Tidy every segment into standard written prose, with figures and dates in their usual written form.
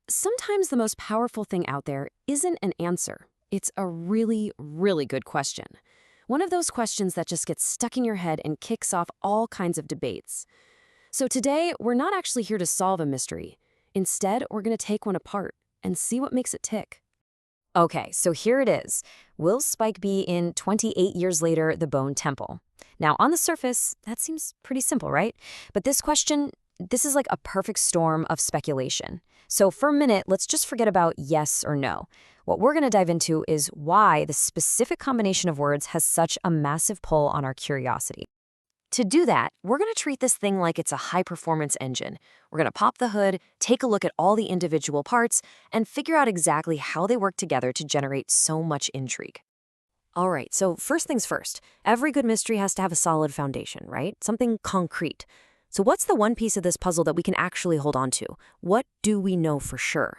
Sometimes the most powerful thing out there isn't an answer. It's a really, really good question. One of those questions that just gets stuck in your head and kicks off all kinds of debates. So today, we're not actually here to solve a mystery. Instead, we're going to take one apart and see what makes it tick. Okay, so here it is. Will Spike be in 28 years later, the Bone Temple? Now, on the surface, that seems pretty simple, right? But this is like a perfect storm of speculation. So for a minute, let's just forget about yes or no. What we're going to dive into is why the specific combination of words has such a massive pull on our curiosity. To do that, we're going to treat this thing like it's a high-performance engine. We're going to pop the hood, take a look at all the individual parts, and figure out exactly how they work together to generate so much intrigue. All right, so first things first. Every good mystery has to have a solid foundation, right? Something concrete. So what's the one piece of this puzzle that we can actually hold on to? What do we know for sure?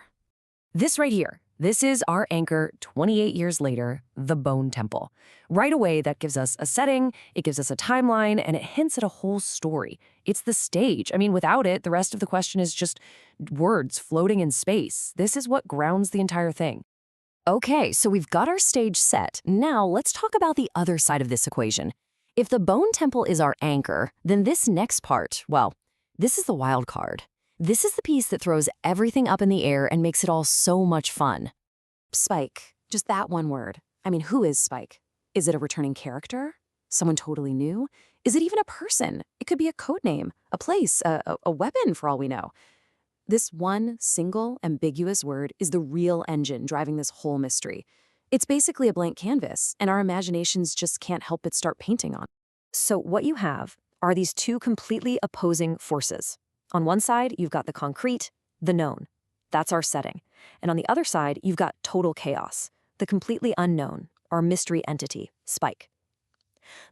This right here. This is our anchor 28 years later, the Bone Temple. Right away, that gives us a setting, it gives us a timeline, and it hints at a whole story. It's the stage. I mean, without it, the rest of the question is just words floating in space. This is what grounds the entire thing. Okay, so we've got our stage set. Now let's talk about the other side of this equation. If the Bone Temple is our anchor, then this next part, well, this is the wild card. This is the piece that throws everything up in the air and makes it all so much fun. Spike, just that one word. I mean, who is Spike? Is it a returning character? Someone totally new? Is it even a person? It could be a code name, a place, a weapon for all we know. This one single, ambiguous word is the real engine driving this whole mystery. It's basically a blank canvas, and our imaginations just can't help but start painting on it. So what you have are these two completely opposing forces. On one side, you've got the concrete, the known. That's our setting. And on the other side, you've got total chaos, the completely unknown, our mystery entity, Spike.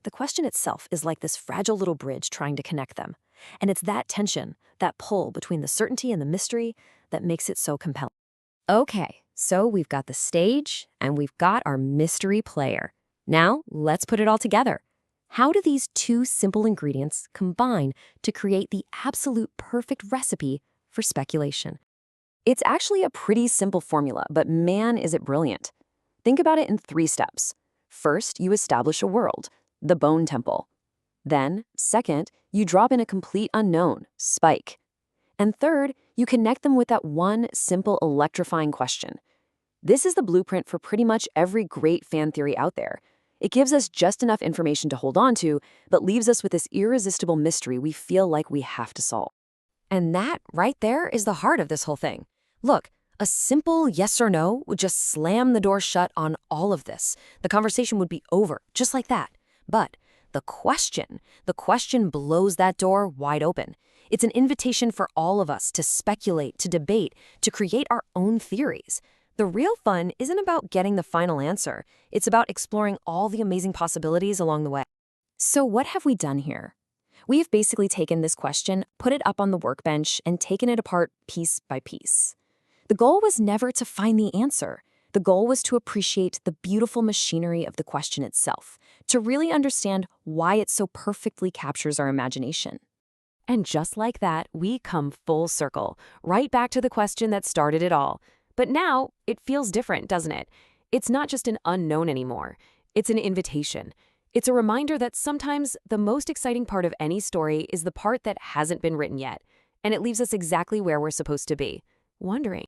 The question itself is like this fragile little bridge trying to connect them. And it's that tension, that pull between the certainty and the mystery that makes it so compelling. Okay, so we've got the stage and we've got our mystery player. Now, let's put it all together. How do these two simple ingredients combine to create the absolute perfect recipe for speculation? It's actually a pretty simple formula, but man, is it brilliant. Think about it in 3 steps. First, you establish a world, the Bone Temple. Then, second, you drop in a complete unknown, Spike. And third, you connect them with that one simple electrifying question. This is the blueprint for pretty much every great fan theory out there. It gives us just enough information to hold on to, but leaves us with this irresistible mystery we feel like we have to solve. And that, right there, is the heart of this whole thing. Look, a simple yes or no would just slam the door shut on all of this. The conversation would be over, just like that. But the question blows that door wide open. It's an invitation for all of us to speculate, to debate, to create our own theories. The real fun isn't about getting the final answer. It's about exploring all the amazing possibilities along the way. So what have we done here? We've basically taken this question, put it up on the workbench, and taken it apart piece by piece. The goal was never to find the answer. The goal was to appreciate the beautiful machinery of the question itself, to really understand why it so perfectly captures our imagination. And just like that, we come full circle, right back to the question that started it all. But now, it feels different, doesn't it? It's not just an unknown anymore. It's an invitation. It's a reminder that sometimes the most exciting part of any story is the part that hasn't been written yet, and it leaves us exactly where we're supposed to be, wondering.